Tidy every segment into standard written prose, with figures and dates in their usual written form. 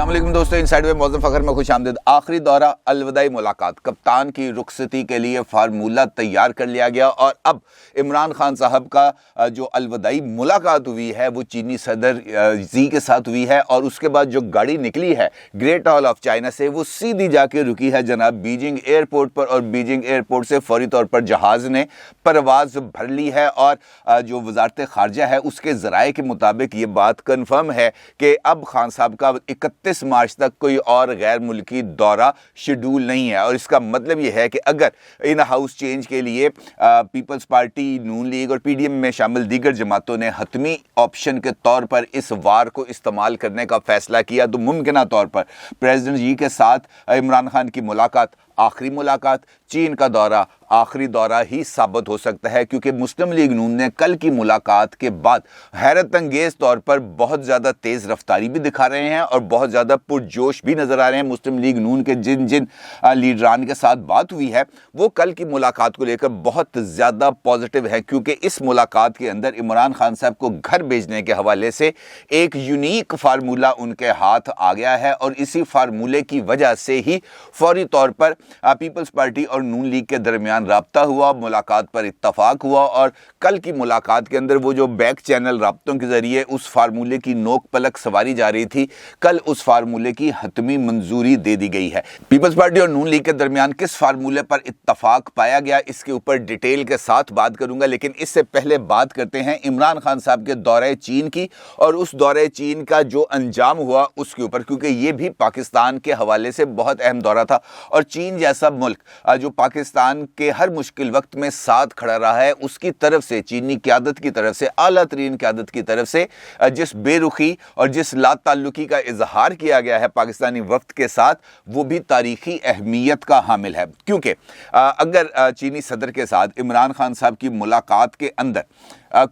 अस्सलाम वालेकुम दोस्तों, इनसाइड में मौज़ूद फ़खर में खुश आमदीद। आखिरी दौरा अलविदाई मुलाकात, कप्तान की रुखसती के लिए फार्मूला तैयार कर लिया गया और अब इमरान खान साहब का जो अलविदाई मुलाकात हुई है वो चीनी सदर जी के साथ हुई है और उसके बाद जो गाड़ी निकली है ग्रेट वॉल ऑफ चाइना से वो सीधी जाके रुकी है जनाब बीजिंग एयरपोर्ट पर और बीजिंग एयरपोर्ट से फौरी तौर पर जहाज़ ने परवाज़ भर ली है और जो वजारत ख़ारजा है उसके ज़राए के मुताबिक ये बात कन्फर्म है कि अब खान साहब का 31 मार्च तक कोई और गैर मुल्की दौरा शेड्यूल नहीं है। और इसका मतलब ये है कि अगर इन हाउस चेंज के लिए पीपल्स पार्टी, नून लीग और पीडीएम में शामिल दीगर जमातों ने हतमी ऑप्शन के तौर पर इस वार को इस्तेमाल करने का फैसला किया तो मुमकिन तौर पर प्रेसिडेंट जी के साथ इमरान खान की मुलाकात आखिरी मुलाकात, चीन का दौरा आखिरी दौरा ही साबित हो सकता है, क्योंकि मुस्लिम लीग नून ने कल की मुलाकात के बाद हैरत अंगेज़ तौर पर बहुत ज़्यादा तेज़ रफ्तारी भी दिखा रहे हैं और बहुत ज़्यादा पुरजोश भी नज़र आ रहे हैं। मुस्लिम लीग नून के जिन जिन लीडरान के साथ बात हुई है वो कल की मुलाकात को लेकर बहुत ज़्यादा पॉजिटिव है, क्योंकि इस मुलाकात के अंदर इमरान खान साहब को घर भेजने के हवाले से एक यूनिक फार्मूला उनके हाथ आ गया है और इसी फार्मूले की वजह से ही फौरी तौर पर पीपल्स पार्टी और नून लीग के दरमियान राब्ता हुआ, मुलाकात पर इत्तफाक हुआ और कल की मुलाकात के अंदर वो जो बैक चैनल राब्तों के ज़रिए उस फार्मूले की नोक पलक सवारी जा रही थी, कल उस फार्मूले की हतमी मंजूरी दे दी गई है। पीपल्स पार्टी और नून लीग के दरमियान किस फार्मूले पर इत्तफाक पाया गया इसके ऊपर डिटेल के साथ बात करूंगा, लेकिन इससे पहले बात करते हैं इमरान खान साहब के दौरे चीन की और उस दौरे चीन का जो अंजाम हुआ उसके ऊपर, क्योंकि ये भी पाकिस्तान के हवाले से बहुत अहम दौरा था और चीन जैसा मुल्क जो पाकिस्तान के हर मुश्किल वक्त में साथ खड़ा रहा है, उसकी तरफ से, चीनी क़यादत की तरफ से, आला तरीन क़यादत की तरफ से जिस बेरुखी और जिस लाताल्लुकी का इजहार किया गया है पाकिस्तानी वफ्द के साथ, वो भी तारीखी अहमियत का हामिल है। क्योंकि अगर चीनी सदर के साथ इमरान खान साहब की मुलाकात के अंदर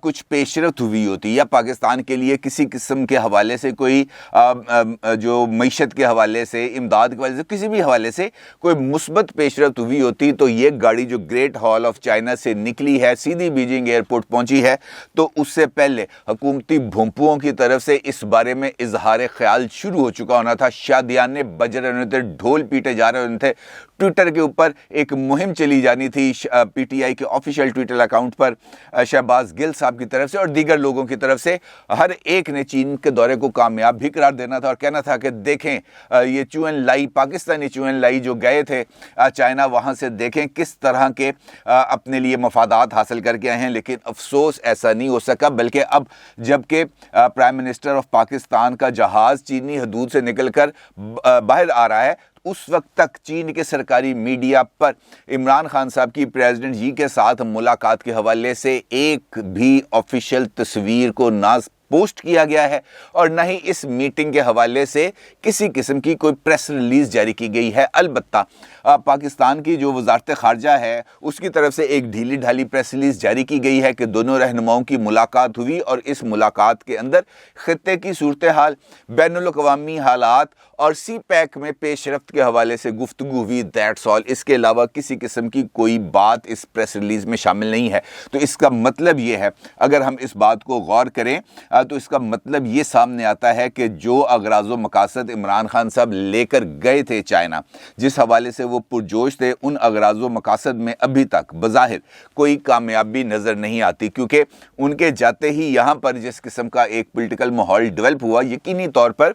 कुछ पेशरफ्त हुई होती या पाकिस्तान के लिए किसी किस्म के हवाले से कोई जो मईशत के हवाले से, इमदाद के हवाले से, किसी भी हवाले से कोई मुस्बत पेशरफ्त हुई होती तो ये गाड़ी जो ग्रेट वॉल ऑफ चाइना से निकली है सीधी बीजिंग एयरपोर्ट पहुंची है, तो उससे पहले हुकूमती भोंपुओं की तरफ से इस बारे में इजहार ख्याल शुरू हो चुका होना था। शादियाने बज रहे होने थे, ढोल पीटे जा रहे होने थे, ट्विटर के ऊपर एक मुहिम चली जानी थी पीटीआई के ऑफिशियल ट्विटर अकाउंट पर शहबाज गिल साहब की तरफ से और दीगर लोगों की तरफ से। हर एक ने चीन के दौरे को कामयाब भी करार देना था और कहना था कि देखें ये चुएन लाई, पाकिस्तानी चुएन लाई जो गए थे चाइना, वहाँ से देखें किस तरह के अपने लिए मफादात हासिल करके आए हैं। लेकिन अफसोस ऐसा नहीं हो सका, बल्कि अब जबकि प्राइम मिनिस्टर ऑफ पाकिस्तान का जहाज़ चीनी हदूद से निकल कर बाहर आ रहा है, उस वक्त तक चीन के सरकारी मीडिया पर इमरान खान साहब की प्रेसिडेंट जी के साथ मुलाकात के हवाले से एक भी ऑफिशियल तस्वीर को ना पोस्ट किया गया है और न ही इस मीटिंग के हवाले से किसी किस्म की कोई प्रेस रिलीज जारी की गई है। अलबत्ता पाकिस्तान की जो वजारत ख़ारजा है उसकी तरफ से एक ढीली ढाली प्रेस रिलीज जारी की गई है कि दोनों रहनुमाओं की मुलाकात हुई और इस मुलाकात के अंदर खित्ते की सूरत हाल, बैनुल अक़वामी हालात और सी पैक में पेशरफ्त के हवाले से गुफ्तगू हुई, दैट्स ऑल। इसके अलावा किसी किस्म की कोई बात इस प्रेस रिलीज में शामिल नहीं है। तो इसका मतलब ये है, अगर हम इस बात को गौर करें तो इसका मतलब ये सामने आता है कि जो अगराज़ो मकासद इमरान खान साहब लेकर गए थे चाइना, जिस हवाले से वो पुरजोश थे, उन अगराज़ो मकासद में अभी तक बज़ाहिर कोई कामयाबी नज़र नहीं आती, क्योंकि उनके जाते ही यहाँ पर जिस किस्म का एक पॉलिटिकल माहौल डेवलप हुआ, यकीनी तौर पर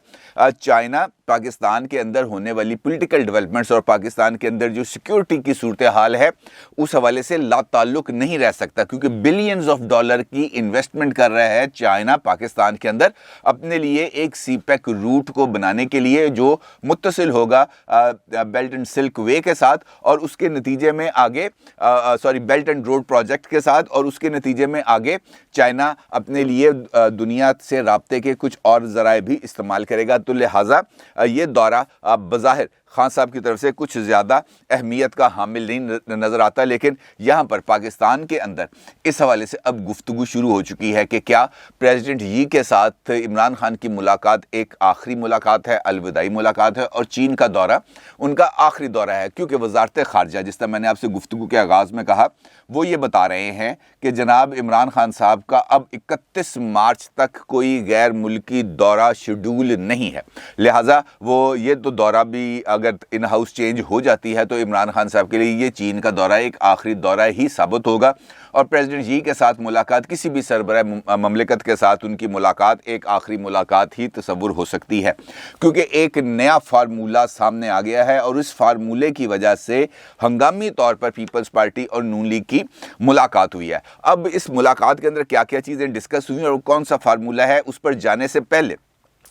चाइना पाकिस्तान के अंदर होने वाली पॉलिटिकल डेवलपमेंट्स और पाकिस्तान के अंदर जो सिक्योरिटी की सूरत हाल है उस हवाले से लाताल्लुक नहीं रह सकता, क्योंकि बिलियंस ऑफ डॉलर की इन्वेस्टमेंट कर रहा है चाइना पाकिस्तान के अंदर अपने लिए एक सी पैक रूट को बनाने के लिए जो मुत्तसिल होगा बेल्ट एंड सिल्क वे के साथ और उसके नतीजे में आगे बेल्ट एंड रोड प्रोजेक्ट के साथ, और उसके नतीजे में आगे चाइना अपने लिए दुनिया से राब्ते के कुछ और ज़राए भी इस्तेमाल करेगा। तो लिहाजा ये दौरा बज़ाहिर خان صاحب کی طرف سے کچھ زیادہ اہمیت کا حامل نہیں نظر آتا، لیکن یہاں پر پاکستان کے اندر اس حوالے سے اب گفتگو شروع ہو چکی ہے کہ کیا پریزیڈنٹ یی کے ساتھ عمران خان کی ملاقات ایک آخری ملاقات ہے، الوداعی ملاقات ہے، اور چین کا دورہ ان کا آخری دورہ ہے، کیونکہ وزارت خارجہ جس طرح میں نے آپ سے گفتگو کے آغاز میں کہا وہ یہ بتا رہے ہیں کہ جناب عمران خان صاحب کا اب 31 مارچ تک کوئی غیر ملکی دورہ شیڈول نہیں ہے، لہٰذا وہ یہ تو دورہ بھی اگر ان ہاؤس چینج ہو جاتی ہے تو عمران خان صاحب کے لیے یہ چین کا دورہ ایک آخری دورہ ہی ثابت ہوگا، اور پریزیڈنٹ یی کے ساتھ ملاقات، کسی بھی سربراہ مملکت کے ساتھ ان کی ملاقات ایک آخری ملاقات ہی تصور ہو سکتی ہے، کیونکہ ایک نیا فارمولہ سامنے آ گیا ہے، اور اس فارمولے کی وجہ سے ہنگامی طور پر پیپلز پارٹی اور نون لیگ کی ملاقات ہوئی ہے۔ اب اس ملاقات کے اندر کیا کیا چیزیں ڈسکس ہوئی اور کون سا فارمولہ ہے، اس پر جانے سے پہلے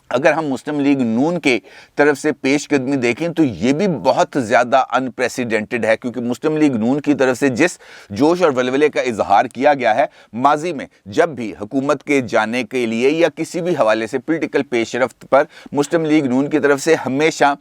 اگر ہم مسلم لیگ نون کے طرف سے پیش قدمی دیکھیں تو یہ بھی بہت زیادہ انپریسیڈنٹڈ ہے، کیونکہ مسلم لیگ نون کی طرف سے جس جوش اور ولولے کا اظہار کیا گیا ہے ماضی میں، جب بھی حکومت کے جانے کے لیے یا کسی بھی حوالے سے پولیٹیکل پیش رفت پر مسلم لیگ نون کی طرف سے ہمیشہ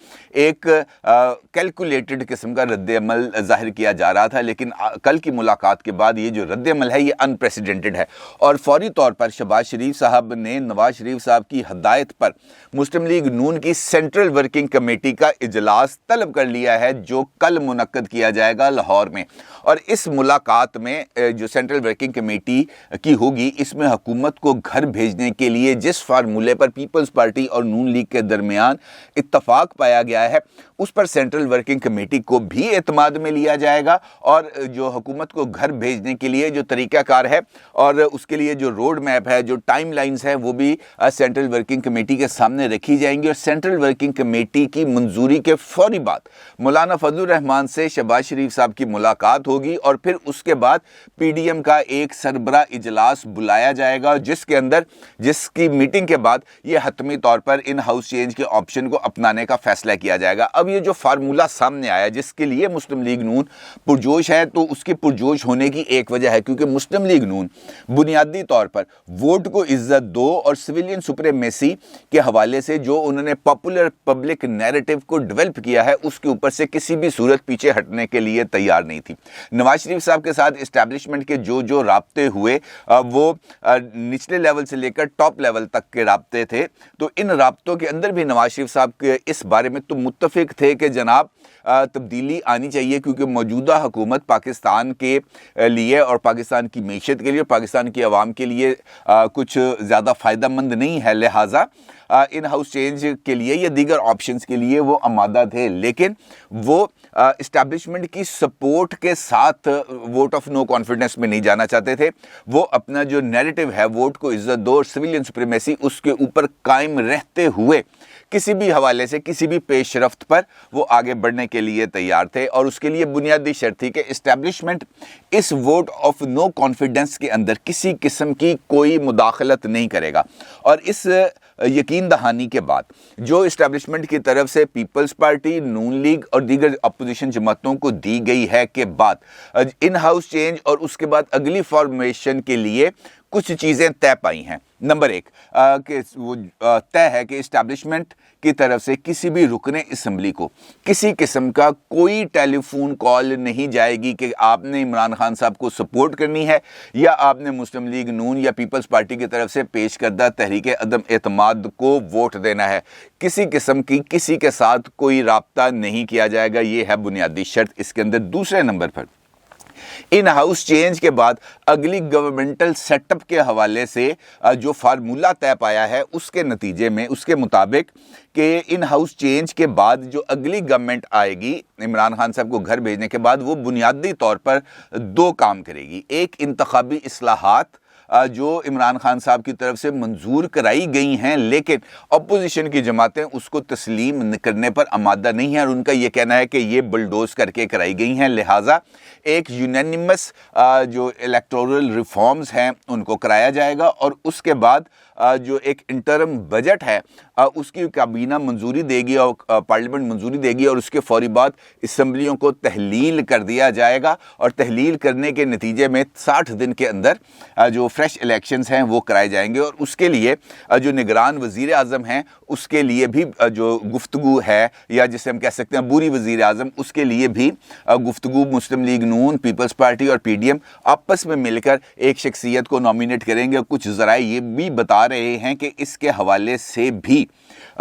ایک کیلکولیٹڈ قسم کا رد عمل ظاہر کیا جا رہا تھا، لیکن کل کی ملاقات کے بعد یہ جو رد عمل ہے یہ انپریسیڈنٹڈ ہے، اور فوری طور پر شہباز شریف صاحب نے نواز شریف صاحب کی ہدایت پر مسلم لیگ نون کی سینٹرل ورکنگ کمیٹی کا اجلاس طلب کر لیا ہے، جو کل منعقد کیا جائے گا لاہور میں، اور اس ملاقات میں جو سینٹرل ورکنگ کمیٹی کی ہوگی، اس میں حکومت کو گھر بھیجنے کے لیے جس فارمولے پر پیپلز پارٹی اور نون لیگ کے درمیان اتفاق پایا گیا ہے اس پر سینٹرل ورکنگ کمیٹی کو بھی اعتماد میں لیا جائے گا، اور جو حکومت کو گھر بھیجنے کے لیے جو طریقہ کار ہے اور اس کے لیے جو روڈ میپ ہے، جو ٹائم لائنز ہے، وہ بھی سینٹرل ورکنگ کمیٹی کے سامنے رکھی جائیں گی، اور سینٹرل ورکنگ کمیٹی کی منظوری کے فوری بعد مولانا فضل الرحمان سے شہباز شریف صاحب کی ملاقات ہوگی، اور پھر اس کے بعد پی ڈی ایم کا ایک سربراہ اجلاس بلایا جائے گا، جس کی میٹنگ کے بعد یہ حتمی طور پر ان ہاؤس چینج کے آپشن کو اپنانے کا فیصلہ کیا جائے گا۔ اب یہ جو فارمولہ سامنے آیا جس کے لیے مسلم لیگ نون پرجوش ہے، تو اس کے پرجوش ہونے کی ایک وجہ ہے کیونکہ مسلم لیگ نون بنیادی طور پر ووٹ کو عزت دو اور سویلین سپریمیسی کے حوالے سے جو انہوں نے پاپولر پبلک نیریٹو کو ڈیولپ کیا ہے اس کے اوپر سے کسی بھی صورت پیچھے ہٹنے کے لیے تیار نہیں تھی۔ نواز شریف صاحب کے ساتھ اسٹیبلشمنٹ کے جو رابطے ہوئے وہ نچلے لیول سے لے کر ٹاپ لیول تک کے رابطے تھے، تو ان رابطوں کے اندر بھی نواز شریف صاحب کے اس بارے میں تو متفق تھے کہ جناب تبدیلی آنی چاہیے، کیونکہ موجودہ حکومت پاکستان کے لیے اور پاکستان کی معیشت کے لیے اور پاکستان کی عوام کے لیے کچھ زیادہ فائدہ مند نہیں ہے، لہٰذا ان ہاؤس چینج کے لیے یا دیگر آپشنز کے لیے وہ آمادہ تھے، لیکن وہ اسٹیبلشمنٹ کی سپورٹ کے ساتھ ووٹ آف نو کانفیڈنس میں نہیں جانا چاہتے تھے۔ وہ اپنا جو نیریٹو ہے ووٹ کو عزت دو اور سویلین سپریمیسی اس کے اوپر قائم رہتے ہوئے کسی بھی حوالے سے کسی بھی پیش رفت پر وہ آگے بڑھنے کے لیے تیار تھے، اور اس کے لیے بنیادی شرط تھی کہ اسٹیبلشمنٹ اس ووٹ آف نو کانفیڈنس کے اندر کسی قسم کی کوئی مداخلت نہیں کرے گا، اور اس یقین دہانی کے بعد جو اسٹیبلشمنٹ کی طرف سے پیپلز پارٹی، نون لیگ اور دیگر اپوزیشن جماعتوں کو دی گئی ہے کہ بعد ان ہاؤس چینج اور اس کے بعد اگلی فارمیشن کے لیے کچھ چیزیں طے پائی ہیں۔ نمبر ایک کہ وہ طے ہے کہ اسٹیبلشمنٹ کی طرف سے کسی بھی رکن اسمبلی کو کسی قسم کا کوئی ٹیلی فون کال نہیں جائے گی کہ آپ نے عمران خان صاحب کو سپورٹ کرنی ہے یا آپ نے مسلم لیگ نون یا پیپلز پارٹی کی طرف سے پیش کردہ تحریک عدم اعتماد کو ووٹ دینا ہے۔ کسی قسم کی کسی کے ساتھ کوئی رابطہ نہیں کیا جائے گا، یہ ہے بنیادی شرط اس کے اندر۔ دوسرے number per in house change کے بعد اگلی گورنمنٹل سیٹ اپ کے حوالے سے جو فارمولہ طے پایا ہے اس کے نتیجے میں اس کے مطابق کہ ان ہاؤس چینج کے بعد جو اگلی گورنمنٹ آئے گی عمران خان صاحب کو گھر بھیجنے کے بعد، وہ بنیادی طور پر دو کام کرے گی۔ ایک انتخابی اصلاحات جو عمران خان صاحب کی طرف سے منظور کرائی گئی ہیں لیکن اپوزیشن کی جماعتیں اس کو تسلیم کرنے پر آمادہ نہیں ہیں، اور ان کا یہ کہنا ہے کہ یہ بلڈوز کر کے کرائی گئی ہیں، لہٰذا ایک یونینیمس جو الیکٹورل ریفارمز ہیں ان کو کرایا جائے گا، اور اس کے بعد جو ایک انٹرم بجٹ ہے उसकी काबीना मंजूरी देगी और पार्लियामेंट मंजूरी देगी और उसके फौरी बाद असम्बलियों को तहलील कर दिया जाएगा और तहलील करने के नतीजे में 60 दिन के अंदर जो फ्रेश इलेक्शंस हैं वो कराए जाएंगे। और उसके लिए जो निगरान वज़ीर आज़म हैं उसके लिए भी जो गुफ्तगू है, या जिसे हम कह सकते हैं बूरी वज़ीर आज़म, उसके लिए भी गुफ्तगू मुस्लिम लीग नून, पीपल्स पार्टी और पीडीएम आपस में मिलकर एक शख्सियत को नॉमिनेट करेंगे। कुछ ज़राए ये भी बता रहे हैं कि इसके हवाले से भी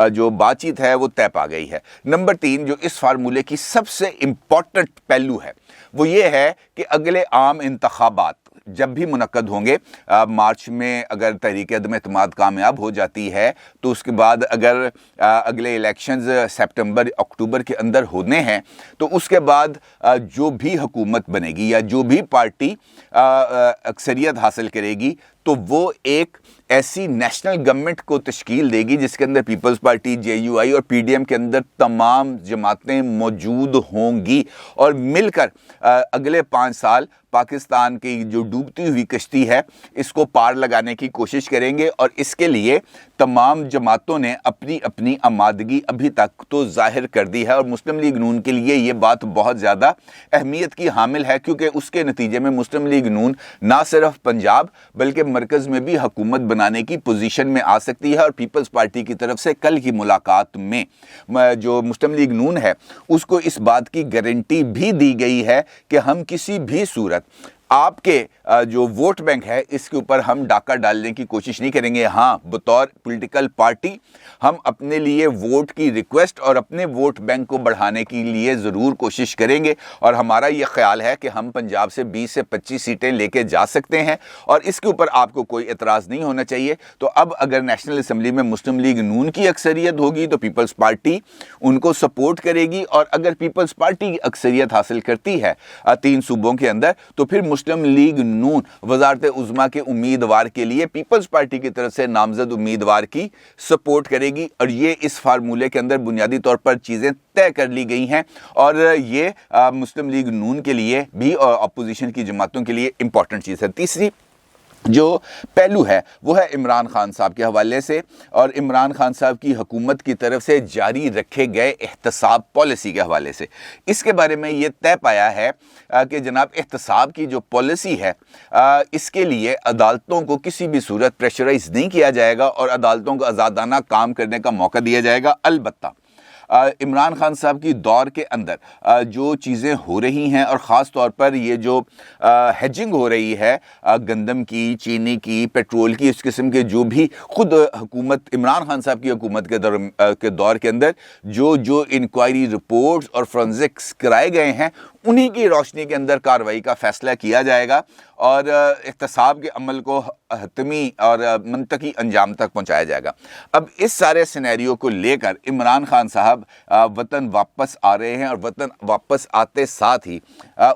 जो बातचीत है वो तय पा गई है। नंबर 3 जो इस फार्मूले की सबसे इम्पॉर्टेंट पहलू है वो ये है कि अगले आम इंतखाबात जब भी मुनक्कद होंगे, मार्च में अगर तहरीक अदम एतमाद कामयाब हो जाती है तो उसके बाद अगर अगले इलेक्शंस सितंबर अक्टूबर के अंदर होने हैं तो उसके बाद जो भी हुकूमत बनेगी या जो भी पार्टी अक्सरियत हासिल करेगी तो वो एक ऐसी नेशनल गवर्नमेंट को तश्कील देगी जिसके अंदर पीपल्स पार्टी, जेयूआई और पीडीएम के अंदर तमाम जमातें मौजूद होंगी और मिलकर अगले 5 साल पाकिस्तान की जो डूबती हुई कश्ती है इसको पार लगाने की कोशिश करेंगे। और इसके लिए तमाम जमातों ने अपनी अपनी आमादगी अभी तक तो जाहिर कर दी है और मुस्लिम लीग नून के लिए ये बात बहुत ज़्यादा अहमियत की हामिल है, क्योंकि उसके नतीजे में मुस्लिम लीग नून ना सिर्फ पंजाब बल्कि मरकज़ में भी हुकूमत बनाने की पोजीशन में आ सकती है। और पीपल्स पार्टी की तरफ से कल की मुलाकात में जो मुस्लिम लीग नून है उसको इस बात की गारंटी भी दी गई है कि हम किसी भी सूरत आपके जो वोट बैंक है इसके ऊपर हम डाका डालने की कोशिश नहीं करेंगे। हाँ, बतौर पॉलिटिकल पार्टी हम अपने लिए वोट की रिक्वेस्ट और अपने वोट बैंक को बढ़ाने के लिए ज़रूर कोशिश करेंगे और हमारा ये ख्याल है कि हम पंजाब से 20 से 25 सीटें लेके जा सकते हैं और इसके ऊपर आपको कोई एतराज़ नहीं होना चाहिए। तो अब अगर नेशनल असम्बली में मुस्लिम लीग नून की अक्सरियत होगी तो पीपल्स पार्टी उनको सपोर्ट करेगी और अगर पीपल्स पार्टी अक्सरियत हासिल करती है 3 सूबों के अंदर तो फिर मुस्लिम लीग नून वज़ारत उज़्मा के उम्मीदवार के लिए पीपल्स पार्टी की तरफ से नामजद उम्मीदवार की सपोर्ट करेगी। और ये इस फार्मूले के अंदर बुनियादी तौर पर चीज़ें तय कर ली गई हैं और ये मुस्लिम लीग नून के लिए भी और अपोजिशन की जमातों के लिए इंपॉर्टेंट चीज़ है। तीसरी जो पहलू है वो है इमरान खान साहब के हवाले से और इमरान खान साहब की हुकूमत की तरफ से जारी रखे गए एहतसाब पॉलिसी के हवाले से। इसके बारे में ये तय पाया है कि जनाब एहतसाब की जो पॉलिसी है इसके लिए अदालतों को किसी भी सूरत प्रेशराइज नहीं किया जाएगा और अदालतों को आज़ादाना काम करने का मौका दिया जाएगा। अलबत्ता इमरान खान साहब की दौर के अंदर जो चीज़ें हो रही हैं और ख़ास तौर पर ये जो हेजिंग हो रही है गंदम की, चीनी की, पेट्रोल की, इस किस्म के जो भी खुद हुकूमत इमरान खान साहब की हुकूमत के दौर के अंदर जो इंक्वायरी रिपोर्ट्स और फोरेंसिक्स कराए गए हैं उन्हीं की रोशनी के अंदर कार्रवाई का फ़ैसला किया जाएगा और एहतसाब के अमल को हतमी और मंतकी अंजाम तक पहुंचाया जाएगा। अब इस सारे सिनेरियो को लेकर इमरान खान साहब वतन वापस आ रहे हैं और वतन वापस आते साथ ही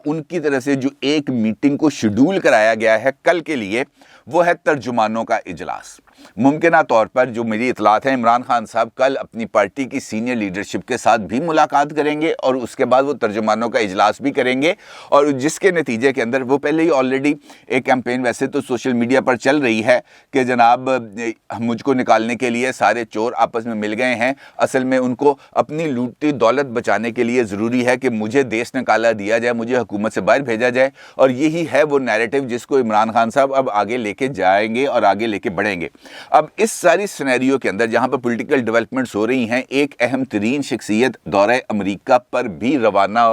उनकी तरफ से जो एक मीटिंग को शेड्यूल कराया गया है कल के लिए वो है तर्जुमानों का इजलास। मुमकिना तौर पर जो मेरी इतलात है इमरान खान साहब कल अपनी पार्टी की सीनियर लीडरशिप के साथ भी मुलाकात करेंगे और उसके बाद वो तर्जुमानों का इजलास भी करेंगे और जिसके नतीजे के अंदर वो पहले ही ऑलरेडी एक कैंपेन वैसे तो सोशल मीडिया पर चल रही है कि जनाब मुझको निकालने के लिए सारे चोर आपस में मिल गए हैं, असल में उनको अपनी लूटती दौलत बचाने के लिए ज़रूरी है कि मुझे देश निकाला दिया जाए, मुझे हुकूमत से बाहर भेजा जाए। और यही है वो नैरेटिव जिसको इमरान खान साहब अब आगे लेके जाएंगे और आगे लेके बढ़ेंगे। अब इस सारी सिनेरियो के अंदर जहां पर पॉलिटिकल डेवलपमेंट्स हो रही हैं, एक अहम तरीन शख्सियत दौरे अमेरिका पर भी रवाना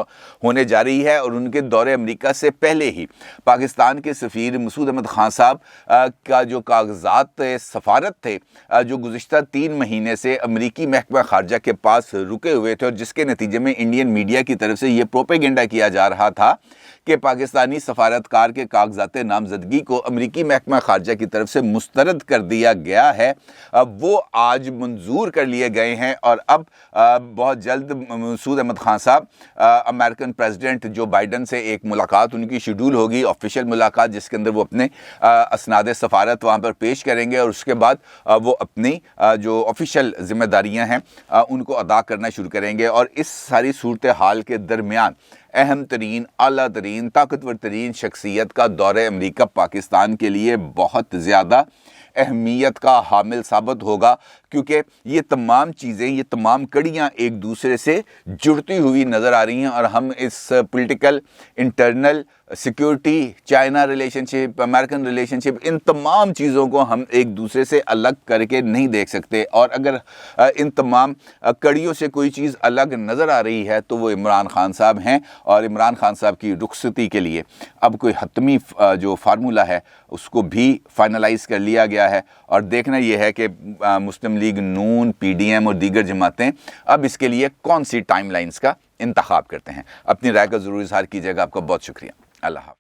होने जा रही है और उनके दौरे अमेरिका से पहले ही पाकिस्तान के सफ़ीर मसूद अहमद खान साहब का जो कागजात सफारत थे जो गुज़िश्ता 3 महीने से अमेरिकी महकमा खारजा के पास रुके हुए थे और जिसके नतीजे में इंडियन मीडिया की तरफ से ये प्रोपेगेंडा किया जा रहा था कि पाकिस्तानी सफारतकार के कागजात नामजदगी को अमेरिकी महकमा खारजा की तरफ से मुस्तरद कर दिया गया है, वो आज मंजूर कर लिए गए हैं और अब बहुत जल्द मसूद अहमद खान साहब अमेरिकन प्रेसिडेंट जो बाइडन से एक मुलाकात उनकी शेड्यूल होगी, ऑफिशियल मुलाकात जिसके अंदर वो अपने असनाद सफारत वहाँ पर पेश करेंगे और उसके बाद वो अपनी जो ऑफिशियल जिम्मेदारियाँ हैं उनको अदा करना शुरू करेंगे। और इस सारी सूरत हाल के दरमियान अहम तरीन, आला तरीन, ताकतवर तरीन शख्सियत का दौरे अमेरिका पाकिस्तान के लिए बहुत ज़्यादा اہمیت کا حامل ثابت ہوگا، کیونکہ یہ تمام چیزیں، یہ تمام کڑیاں ایک دوسرے سے جڑتی ہوئی نظر آ رہی ہیں، اور ہم اس political, internal security, China relationship, American relationship, ان تمام چیزوں کو ہم ایک دوسرے سے الگ کر کے نہیں دیکھ سکتے، اور اگر ان تمام کڑیوں سے کوئی چیز الگ نظر آ رہی ہے تو وہ عمران خان صاحب ہیں، اور عمران خان صاحب کی رخصتی کے لیے اب کوئی حتمی جو فارمولہ ہے اس کو بھی فائنلائز کر لیا گیا ہے، اور دیکھنا یہ ہے کہ مسلم لیگ نون، پی ڈی ایم اور دیگر جماعتیں اب اس کے لیے کون سی ٹائم لائنز کا انتخاب کرتے ہیں۔ اپنی رائے کا ضرور اظہار کیجیے گا۔ آپ کا بہت شکریہ۔ اللہ حافظ۔